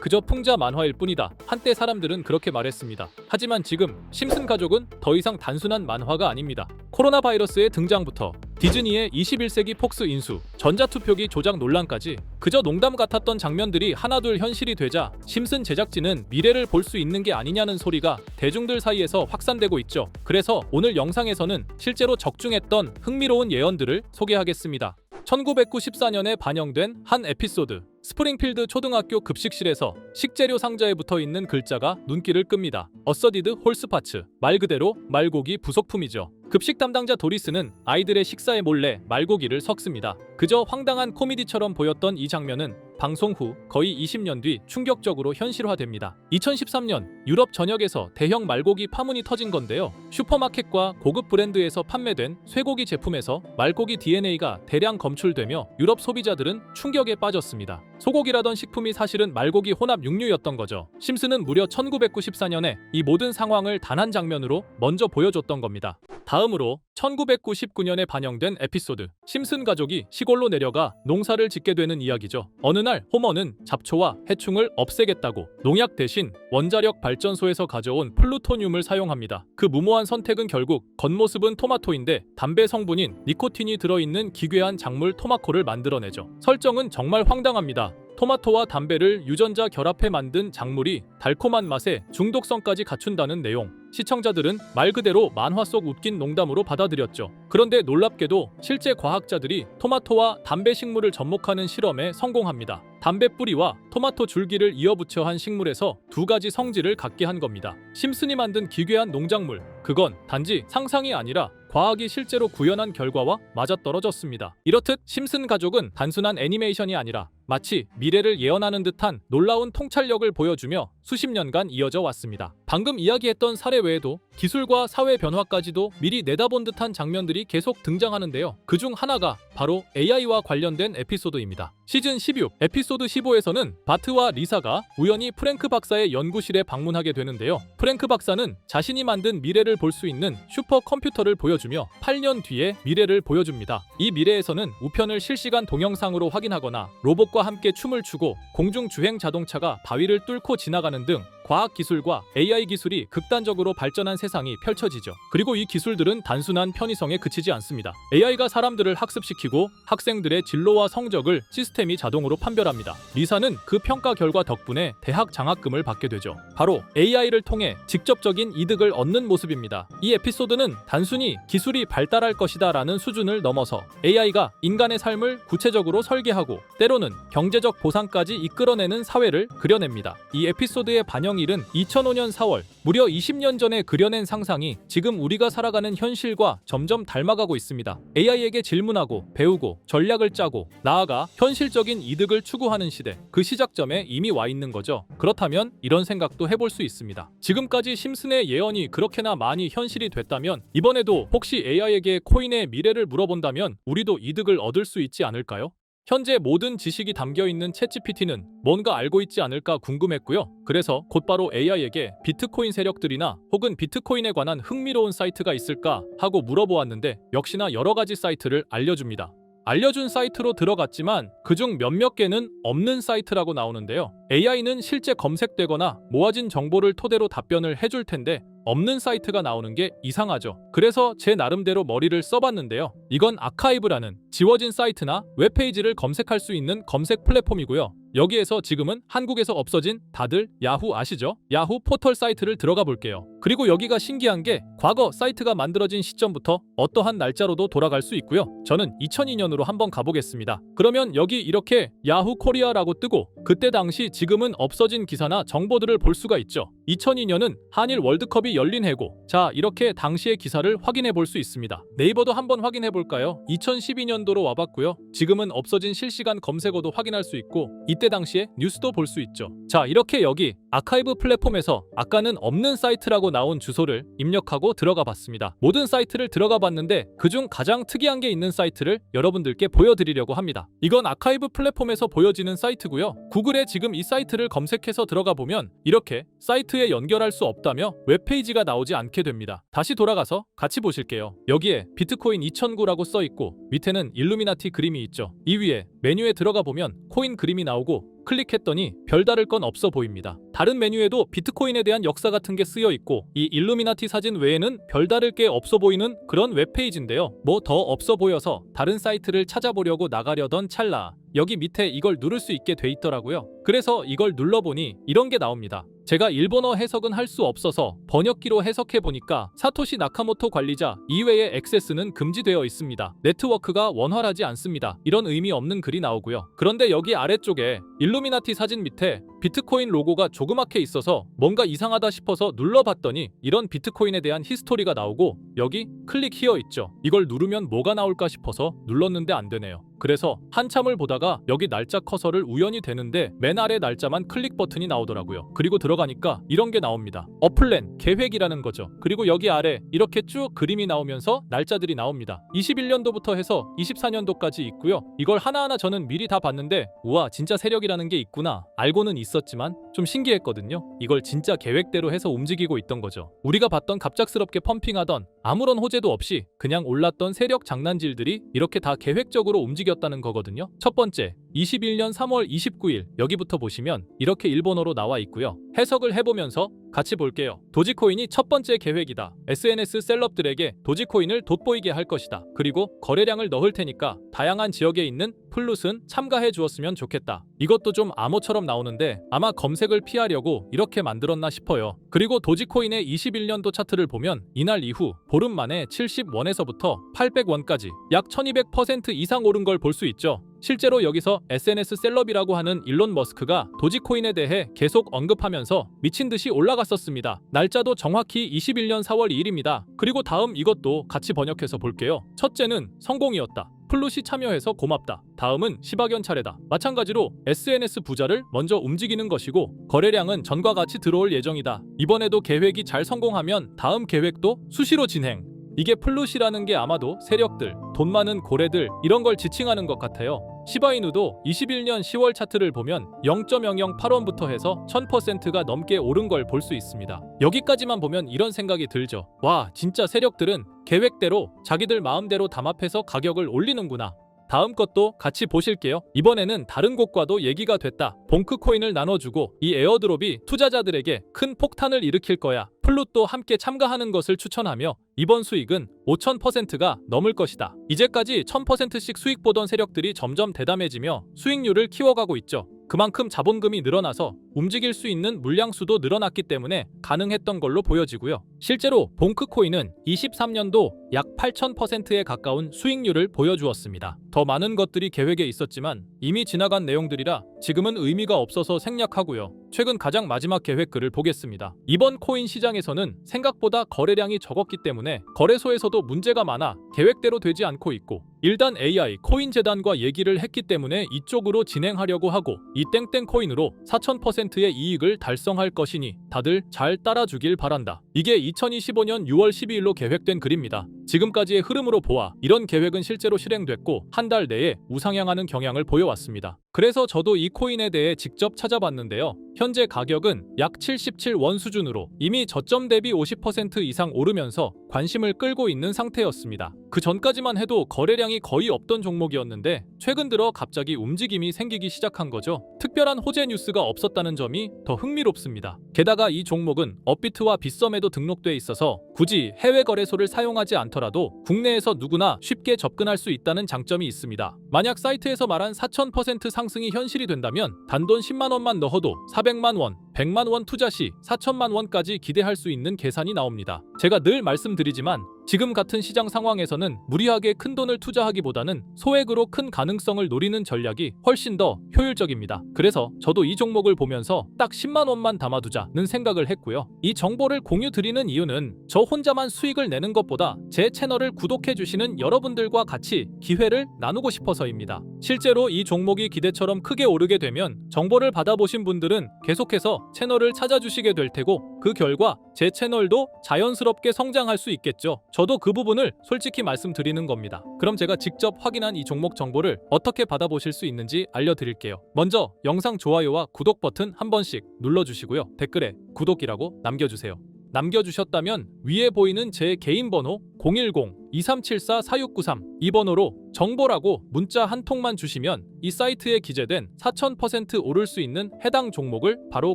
그저 풍자 만화일 뿐이다. 한때 사람들은 그렇게 말했습니다. 하지만 지금 심슨 가족은 더 이상 단순한 만화가 아닙니다. 코로나 바이러스의 등장부터 디즈니의 21세기 폭스 인수, 전자투표기 조작 논란까지 그저 농담 같았던 장면들이 하나둘 현실이 되자 심슨 제작진은 미래를 볼 수 있는 게 아니냐는 소리가 대중들 사이에서 확산되고 있죠. 그래서 오늘 영상에서는 실제로 적중했던 흥미로운 예언들을 소개하겠습니다. 1994년에 반영된 한 에피소드. 스프링필드 초등학교 급식실에서 식재료 상자에 붙어있는 글자가 눈길을 끕니다. 어서디드 홀스파츠. 말 그대로 말고기 부속품이죠. 급식 담당자 도리스는 아이들의 식사에 몰래 말고기를 섞습니다. 그저 황당한 코미디처럼 보였던 이 장면은 방송 후 거의 20년 뒤 충격적으로 현실화됩니다. 2013년 유럽 전역에서 대형 말고기 파문이 터진 건데요. 슈퍼마켓과 고급 브랜드에서 판매된 쇠고기 제품에서 말고기 DNA가 대량 검출되며 유럽 소비자들은 충격에 빠졌습니다. 소고기라던 식품이 사실은 말고기 혼합 육류였던 거죠. 심슨은 무려 1994년에 이 모든 상황을 단 한 장면으로 먼저 보여줬던 겁니다. 다음으로 1999년에 반영된 에피소드. 심슨 가족이 시골로 내려가 농사를 짓게 되는 이야기죠. 어느 날 호머는 잡초와 해충을 없애겠다고 농약 대신 원자력 발전소에서 가져온 플루토늄을 사용합니다. 그 무모한 선택은 결국 겉모습은 토마토인데 담배 성분인 니코틴이 들어있는 기괴한 작물 토마코를 만들어내죠. 설정은 정말 황당합니다. 토마토와 담배를 유전자 결합해 만든 작물이 달콤한 맛에 중독성까지 갖춘다는 내용. 시청자들은 말 그대로 만화 속 웃긴 농담으로 받아들였죠. 그런데 놀랍게도 실제 과학자들이 토마토와 담배 식물을 접목하는 실험에 성공합니다. 담배 뿌리와 토마토 줄기를 이어붙여 한 식물에서 두 가지 성질을 갖게 한 겁니다. 심슨이 만든 기괴한 농작물. 그건 단지 상상이 아니라 과학이 실제로 구현한 결과와 맞아떨어졌습니다. 이렇듯 심슨 가족은 단순한 애니메이션이 아니라 마치 미래를 예언하는 듯한 놀라운 통찰력을 보여주며 수십 년간 이어져 왔습니다. 방금 이야기했던 사례 외에도 기술과 사회 변화까지도 미리 내다본 듯한 장면들이 계속 등장하는데요. 그중 하나가 바로 AI와 관련된 에피소드입니다. 시즌 16 에피소드 15에서는 바트와 리사가 우연히 프랭크 박사의 연구실에 방문하게 되는데요. 프랭크 박사는 자신이 만든 미래를 볼 수 있는 슈퍼컴퓨터를 보여주며 8년 뒤의 미래를 보여줍니다. 이 미래에서는 우편을 실시간 동영상으로 확인하거나 로봇과 함께 춤을 추고 공중주행 자동차가 바위를 뚫고 지나가는 등 과학기술과 AI 기술이 극단적으로 발전한 세상이 펼쳐지죠. 그리고 이 기술들은 단순한 편의성에 그치지 않습니다. AI가 사람들을 학습시키고 학생들의 진로와 성적을 시스템이 자동으로 판별합니다. 리사는 그 평가 결과 덕분에 대학 장학금을 받게 되죠. 바로 AI를 통해 직접적인 이득을 얻는 모습입니다. 이 에피소드는 단순히 기술이 발달할 것이다 라는 수준을 넘어서 AI가 인간의 삶을 구체적으로 설계하고 때로는 경제적 보상까지 이끌어내는 사회를 그려냅니다. 이 에피소드의 반영일은 2005년 4월, 무려 20년 전에 그려낸 상상이 지금 우리가 살아가는 현실과 점점 닮아가고 있습니다. AI에게 질문하고 배우고 전략을 짜고 나아가 현실적인 이득을 추구하는 시대, 그 시작점에 이미 와 있는 거죠. 그렇다면 이런 생각도 해볼 수 있습니다. 지금까지 심슨의 예언이 그렇게나 많이 현실이 됐다면 이번에도 혹시 AI에게 코인의 미래를 물어본다면 우리도 이득을 얻을 수 있지 않을까요? 현재 모든 지식이 담겨있는 챗GPT는 뭔가 알고 있지 않을까 궁금했고요. 그래서 곧바로 AI에게 비트코인 세력들이나 혹은 비트코인에 관한 흥미로운 사이트가 있을까 하고 물어보았는데 역시나 여러가지 사이트를 알려줍니다. 알려준 사이트로 들어갔지만 그중 몇몇 개는 없는 사이트라고 나오는데요. AI는 실제 검색되거나 모아진 정보를 토대로 답변을 해줄 텐데 없는 사이트가 나오는 게 이상하죠. 그래서 제 나름대로 머리를 써봤는데요. 이건 아카이브라는 지워진 사이트나 웹페이지를 검색할 수 있는 검색 플랫폼이고요. 여기에서 지금은 한국에서 없어진 다들 야후 아시죠? 야후 포털 사이트를 들어가 볼게요. 그리고 여기가 신기한 게 과거 사이트가 만들어진 시점부터 어떠한 날짜로도 돌아갈 수 있고요. 저는 2002년으로 한번 가보겠습니다. 그러면 여기 이렇게 야후 코리아라고 뜨고 그때 당시 지금은 없어진 기사나 정보들을 볼 수가 있죠. 2002년은 한일 월드컵이 열린 해고. 자, 이렇게 당시의 기사를 확인해 볼 수 있습니다. 네이버도 한번 확인해 볼까요? 2012년도로 와봤고요. 지금은 없어진 실시간 검색어도 확인할 수 있고 이때 당시에 뉴스도 볼 수 있죠. 자, 이렇게 여기 아카이브 플랫폼에서 아까는 없는 사이트라고 나온 주소를 입력하고 들어가 봤습니다. 모든 사이트를 들어가 봤는데 그중 가장 특이한 게 있는 사이트를 여러분들께 보여드리려고 합니다. 이건 아카이브 플랫폼에서 보여지는 사이트고요. 구글에 지금 이 사이트를 검색해서 들어가 보면 이렇게 사이트에 연결할 수 없다며 웹페이지가 나오지 않게 됩니다. 다시 돌아가서 같이 보실게요. 여기에 비트코인 2009라고 써 있고 밑에는 일루미나티 그림이 있죠. 이 위에 메뉴에 들어가 보면 코인 그림이 나오고 클릭했더니 별다를 건 없어 보입니다. 다른 메뉴에도 비트코인에 대한 역사 같은 게 쓰여 있고 이 일루미나티 사진 외에는 별다를 게 없어 보이는 그런 웹페이지인데요. 뭐 더 없어 보여서 다른 사이트를 찾아보려고 나가려던 찰나 여기 밑에 이걸 누를 수 있게 돼 있더라고요. 그래서 이걸 눌러보니 이런 게 나옵니다. 제가 일본어 해석은 할 수 없어서 번역기로 해석해보니까 사토시 나카모토 관리자 이외의 액세스는 금지되어 있습니다. 네트워크가 원활하지 않습니다. 이런 의미 없는 글이 나오고요. 그런데 여기 아래쪽에 일루미나티 사진 밑에 비트코인 로고가 조그맣게 있어서 뭔가 이상하다 싶어서 눌러봤더니 이런 비트코인에 대한 히스토리가 나오고 여기 클릭 히어 있죠. 이걸 누르면 뭐가 나올까 싶어서 눌렀는데 안 되네요. 그래서 한참을 보다가 여기 날짜 커서를 우연히 되는데 맨 아래 날짜만 클릭 버튼이 나오더라고요. 그리고 들어가니까 이런 게 나옵니다. 어플랜, 계획이라는 거죠. 그리고 여기 아래 이렇게 쭉 그림이 나오면서 날짜들이 나옵니다. 21년도부터 해서 24년도까지 있고요. 이걸 하나하나 저는 미리 다 봤는데 우와 진짜 세력이라는 게 있구나. 알고는 있었지만 좀 신기했거든요. 이걸 진짜 계획대로 해서 움직이고 있던 거죠. 우리가 봤던 갑작스럽게 펌핑하던 아무런 호재도 없이 그냥 올랐던 세력 장난질들이 이렇게 다 계획적으로 움직였다는 거거든요. 첫 번째, 21년 3월 29일 여기부터 보시면 이렇게 일본어로 나와 있고요. 해석을 해보면서 같이 볼게요. 도지코인이 첫 번째 계획이다. SNS 셀럽들에게 도지코인을 돋보이게 할 것이다. 그리고 거래량을 넣을 테니까 다양한 지역에 있는 플룻은 참가해 주었으면 좋겠다. 이것도 좀 암호처럼 나오는데 아마 검색을 피하려고 이렇게 만들었나 싶어요. 그리고 도지코인의 21년도 차트를 보면 이날 이후 보름 만에 70원에서부터 800원까지 약 1200% 이상 오른 걸 볼 수 있죠. 실제로 여기서 SNS 셀럽이라고 하는 일론 머스크가 도지코인에 대해 계속 언급하면서 미친 듯이 올라갔었습니다. 날짜도 정확히 21년 4월 2일입니다. 그리고 다음 이것도 같이 번역해서 볼게요. 첫째는 성공이었다. 플룻이 참여해서 고맙다. 다음은 시바견 차례다. 마찬가지로 SNS 부자를 먼저 움직이는 것이고 거래량은 전과 같이 들어올 예정이다. 이번에도 계획이 잘 성공하면 다음 계획도 수시로 진행. 이게 플룻이라는 게 아마도 세력들, 돈 많은 고래들 이런 걸 지칭하는 것 같아요. 시바이누도 21년 10월 차트를 보면 0.008원부터 해서 1000%가 넘게 오른 걸 볼 수 있습니다. 여기까지만 보면 이런 생각이 들죠. 와, 진짜 세력들은 계획대로 자기들 마음대로 담합해서 가격을 올리는구나. 다음 것도 같이 보실게요. 이번에는 다른 곳과도 얘기가 됐다. 봉크코인을 나눠주고 이 에어드롭이 투자자들에게 큰 폭탄을 일으킬 거야. 플룻도 함께 참가하는 것을 추천하며 이번 수익은 5000%가 넘을 것이다. 이제까지 1000%씩 수익 보던 세력들이 점점 대담해지며 수익률을 키워가고 있죠. 그만큼 자본금이 늘어나서 움직일 수 있는 물량수도 늘어났기 때문에 가능했던 걸로 보여지고요. 실제로 봉크코인은 23년도 약 8000%에 가까운 수익률을 보여주었습니다. 더 많은 것들이 계획에 있었지만 이미 지나간 내용들이라 지금은 의미가 없어서 생략하고요. 최근 가장 마지막 계획글을 보겠습니다. 이번 코인 시장에서는 생각보다 거래량이 적었기 때문에 거래소에서도 문제가 많아 계획대로 되지 않고 있고 일단 AI 코인 재단과 얘기를 했기 때문에 이쪽으로 진행하려고 하고 이 땡땡 코인으로 4000%의 이익을 달성할 것이니 다들 잘 따라주길 바란다. 이게 2025년 6월 12일로 계획된 글입니다. 지금까지의 흐름으로 보아 이런 계획은 실제로 실행됐고 한 달 내에 우상향하는 경향을 보여왔습니다. 그래서 저도 이 코인에 대해 직접 찾아봤는데요. 현재 가격은 약 77원 수준으로 이미 저점 대비 50% 이상 오르면서 관심을 끌고 있는 상태였습니다. 그 전까지만 해도 거래량이 거의 없던 종목이었는데 최근 들어 갑자기 움직임이 생기기 시작한 거죠. 특별한 호재 뉴스가 없었다는 점이 더 흥미롭습니다. 게다가 이 종목은 업비트와 빗썸에도 등록돼 있어서 굳이 해외 거래소를 사용하지 않더라도 국내에서 누구나 쉽게 접근할 수 있다는 장점이 있습니다. 만약 사이트에서 말한 4000% 상승이 현실이 된다면 단돈 10만 원만 넣어도 400만 원, 100만 원 투자 시 4천만 원까지 기대할 수 있는 계산이 나옵니다. 제가 늘 말씀드리지만 지금 같은 시장 상황에서는 무리하게 큰 돈을 투자하기보다는 소액으로 큰 가능성을 노리는 전략이 훨씬 더 효율적입니다. 그래서 저도 이 종목을 보면서 딱 10만 원만 담아두자는 생각을 했고요. 이 정보를 공유 드리는 이유는 저 혼자만 수익을 내는 것보다 제 채널을 구독해주시는 여러분들과 같이 기회를 나누고 싶어서입니다. 실제로 이 종목이 기대처럼 크게 오르게 되면 정보를 받아보신 분들은 계속해서 채널을 찾아주시게 될 테고 그 결과 제 채널도 자연스럽게 성장할 수 있겠죠. 저도 그 부분을 솔직히 말씀드리는 겁니다. 그럼 제가 직접 확인한 이 종목 정보를 어떻게 받아보실 수 있는지 알려드릴게요. 먼저 영상 좋아요와 구독 버튼 한 번씩 눌러주시고요. 댓글에 구독이라고 남겨주세요. 남겨주셨다면 위에 보이는 제 개인 번호 010-2374-4693 이 번호로 정보라고 문자 한 통만 주시면 이 사이트에 기재된 4000% 오를 수 있는 해당 종목을 바로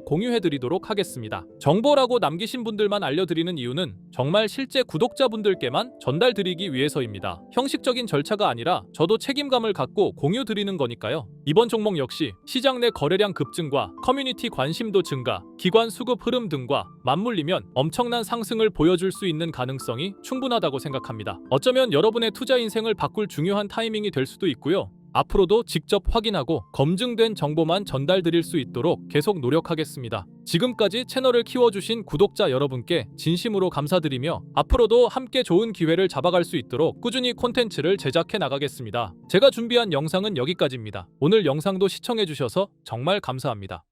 공유해드리도록 하겠습니다. 정보라고 남기신 분들만 알려드리는 이유는 정말 실제 구독자분들께만 전달드리기 위해서입니다. 형식적인 절차가 아니라 저도 책임감을 갖고 공유드리는 거니까요. 이번 종목 역시 시장 내 거래량 급증과 커뮤니티 관심도 증가, 기관 수급 흐름 등과 맞물리면 엄청난 상승을 보여줄 수 있는 가능성이 충분하다고 생각합니다. 어쩌면 여러분의 투자 인생을 바꿀 중요한 타이밍이 될 수도 있고요. 앞으로도 직접 확인하고 검증된 정보만 전달드릴 수 있도록 계속 노력하겠습니다. 지금까지 채널을 키워주신 구독자 여러분께 진심으로 감사드리며 앞으로도 함께 좋은 기회를 잡아갈 수 있도록 꾸준히 콘텐츠를 제작해 나가겠습니다. 제가 준비한 영상은 여기까지입니다. 오늘 영상도 시청해주셔서 정말 감사합니다.